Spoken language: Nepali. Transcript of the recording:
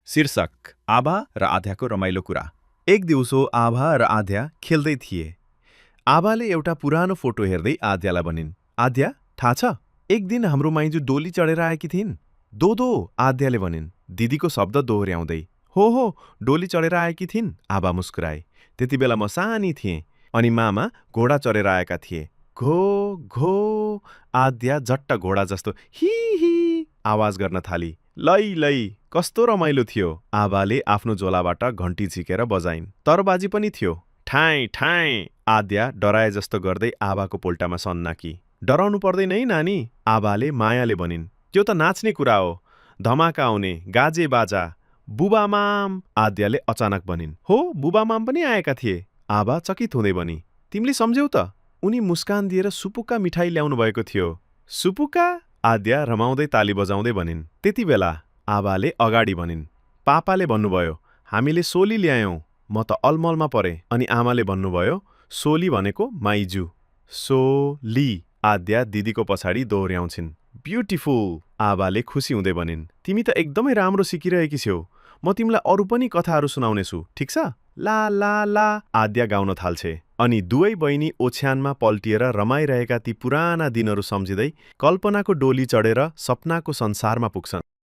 शीर्षक आभा र आध्याको रमाइलो कुरा। एक दिउँसो आभा र आध्या खेल्दै थिए। आभाले एउटा पुरानो फोटो हेर्दै आध्यालाई भनिन्, आध्या, थाहा छ, एक दिन हाम्रो माइजू डोली चढेर आएकी थिइन्। दो आध्याले भनिन्, दिदीको शब्द दोहोर्याउँदै। हो, डोली चढेर आएकी थिइन्, आभा मुस्कुराए। त्यति बेला म सानी थिएँ अनि मामा घोडा चढेर आएका थिए। घो घो आध्या झट्ट घोडा जस्तो ही आवाज गर्न थाली। लै कस्तो रमाइलो थियो। आभाले आफ्नो झोलाबाट घन्टी झिकेर बजाइन्। तरबाजी पनि थियो। ठाई आध्या डराए जस्तो गर्दै आभाको पोल्टामा सन्नाकी। डराउनु पर्दैन है नानी, आभाले मायाले भनिन्। त्यो त नाच्ने कुरा हो, धमाका आउने, गाजे बाजा। बुबामाम, आध्याले अचानक भनिन्। हो, बुबामाम पनि आएका थिए, आभा चकित हुँदै भनी। तिमीले सम्झ्यौ त, उनी मुस्कान दिएर सुपुक्का मिठाई ल्याउनु भएको थियो। सुपुक्का, आध्या रमाउँदै ताली बजाउँदै भनिन्। त्यति बेला आभाले अगाडि भनिन्, पापाले भन्नुभयो हामीले सोली ल्यायौं। म त अलमलमा परे अनि आमाले भन्नुभयो सोली भनेको माइजू। सोली, आध्या दिदीको पछाडि दोहोर्याउँछिन्। ब्युटिफुल, आभाले खुसी हुँदै भनिन्। तिमी त एकदमै राम्रो सिकिरहेकी छेउ। म तिमीलाई अरू पनि कथाहरू सुनाउनेछु, ठिक छ? ला आध्या गाउन थाल्छे। अनि दुवै बहिनी ओछ्यानमा पल्टिएर रमाइरहेका ती पुराना दिनहरू सम्झिँदै कल्पनाको डोली चढेर सपनाको संसारमा पुग्छन्।